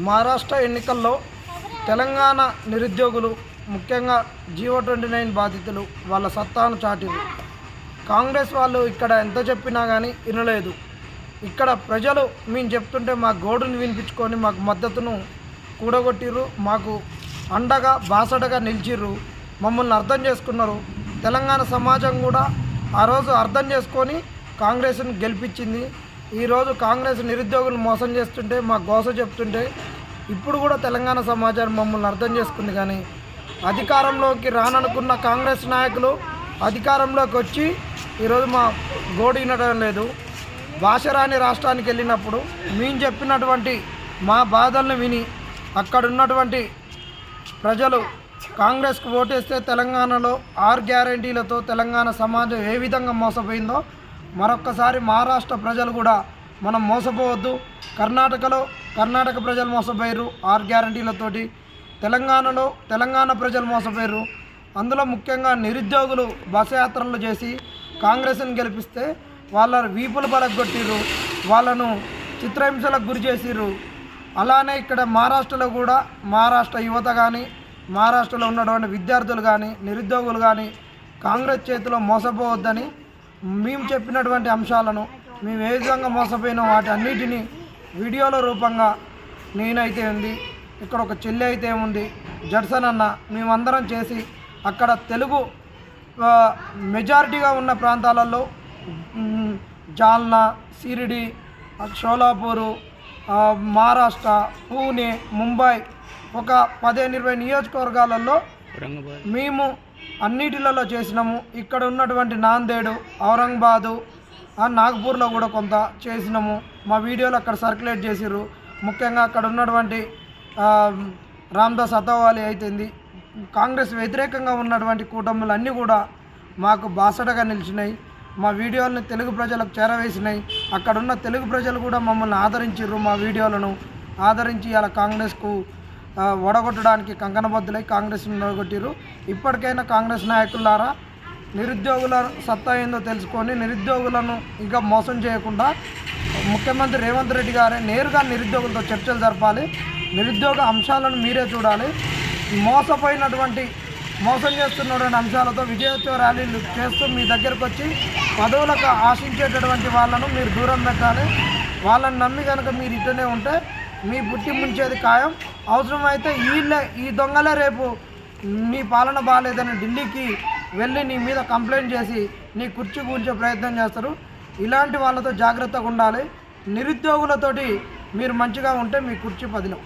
మహారాష్ట్ర ఎన్నికల్లో తెలంగాణ నిరుద్యోగులు ముఖ్యంగా G29 బాధితులు వాళ్ళ సత్తాను చాటిరు. కాంగ్రెస్ వాళ్ళు ఇక్కడ ఎంత చెప్పినా కానీ వినలేదు. ఇక్కడ ప్రజలు మేము చెప్తుంటే మా గోడుని వినిపించుకొని మాకు మద్దతును కూడగొట్టిర్రు, మాకు అండగా బాసటగా నిలిచిర్రు, మమ్మల్ని అర్థం చేసుకున్నారు. తెలంగాణ సమాజం కూడా ఆ రోజు అర్థం చేసుకొని కాంగ్రెస్ని గెలిపించింది. ఈరోజు కాంగ్రెస్ నిరుద్యోగులు మోసం చేస్తుంటే మా గోస చెప్తుంటే ఇప్పుడు కూడా తెలంగాణ సమాజాన్ని మమ్మల్ని అర్థం చేసుకుంది. కానీ అధికారంలోకి రాననుకున్న కాంగ్రెస్ నాయకులు అధికారంలోకి వచ్చి ఈరోజు మా గోడు వినడం లేదు. భాష రాని రాష్ట్రానికి వెళ్ళినప్పుడు మేము చెప్పినటువంటి మా బాధలను విని అక్కడ ఉన్నటువంటి ప్రజలు కాంగ్రెస్కు ఓటేస్తే తెలంగాణలో 6 గ్యారంటీలతో తెలంగాణ సమాజం ఏ విధంగా మోసపోయిందో మరొక్కసారి మహారాష్ట్ర ప్రజలు కూడా మనం మోసపోవద్దు. కర్ణాటక ప్రజలు మోసపోయారు 6 గ్యారంటీలతోటి, తెలంగాణలో తెలంగాణ ప్రజలు మోసపోయారు. అందులో ముఖ్యంగా నిరుద్యోగులు బస యాత్రలు చేసి కాంగ్రెస్ని గెలిపిస్తే వాళ్ళ వీపులు బలగొట్టిర్రు, వాళ్ళను చిత్రహింసలకు గురి చేసిర్రు. అలానే ఇక్కడ మహారాష్ట్రలో కూడా మహారాష్ట్ర యువత కానీ మహారాష్ట్రలో ఉన్నటువంటి విద్యార్థులు కానీ నిరుద్యోగులు కానీ కాంగ్రెస్ చేతిలో మోసపోవద్దని మేము చెప్పినటువంటి అంశాలను మేము ఏ విధంగా మోసపోయినా వాటి అన్నిటినీ వీడియోల రూపంగా నేనైతే ఉంది, ఇక్కడ ఒక చెల్లి అయితే ఉంది, జడ్సన్ అన్న, మేమందరం చేసి అక్కడ తెలుగు మెజారిటీగా ఉన్న ప్రాంతాలలో జాల్నా, సిరిడి, షోలాపూరు, మహారాష్ట్ర, పూణే, ముంబై ఒక 15-20 నియోజకవర్గాలలో మేము అన్నిటిలలో చేసినాము. ఇక్కడ ఉన్నటువంటి నాందేడు, ఔరంగాబాదు, నాగ్పూర్లో కూడా కొంత చేసినాము. మా వీడియోలు అక్కడ సర్క్యులేట్ చేసిర్రు. ముఖ్యంగా అక్కడ ఉన్నటువంటి రామ్దాస్ అథవాలీ అయితేంది కాంగ్రెస్ వ్యతిరేకంగా ఉన్నటువంటి కూటములు అన్నీ కూడా మాకు బాసటగా నిలిచినాయి. మా వీడియోలను తెలుగు ప్రజలకు చేరవేసినాయి. అక్కడున్న తెలుగు ప్రజలు కూడా మమ్మల్ని ఆదరించారు. మా వీడియోలను ఆదరించి ఇలా కాంగ్రెస్కు ఓడగొట్టడానికి కంకణబద్దులై కాంగ్రెస్ను ఓడగొట్టారు. ఇప్పటికైనా కాంగ్రెస్ నాయకులారా నిరుద్యోగుల సత్తా ఏందో తెలుసుకొని నిరుద్యోగులను ఇంకా మోసం చేయకుండా ముఖ్యమంత్రి రేవంత్ రెడ్డి గారే నేరుగా నిరుద్యోగులతో చర్చలు జరపాలి. నిరుద్యోగ అంశాలను మీరే చూడాలి. మోసం చేస్తున్నటువంటి అంశాలతో విజయోత్సవ ర్యాలీలు చేస్తూ మీ దగ్గరకు వచ్చి పదవులకు ఆశించేటటువంటి వాళ్ళను మీరు దూరం పెట్టాలి. వాళ్ళని నమ్మి కనుక మీరు ఇట్టనే ఉంటే మీ పుట్టి ముంచేది ఖాయం. అవసరమైతే ఈ దొంగలే రేపు నీ పాలన బాగాలేదని ఢిల్లీకి వెళ్ళి నీ మీద కంప్లైంట్ చేసి నీ కుర్చీ కూర్చే ప్రయత్నం చేస్తారు. ఇలాంటి వాళ్ళతో జాగ్రత్తగా ఉండాలి. నిరుద్యోగులతోటి మీరు మంచిగా ఉంటే మీ కుర్చీ పదిలం.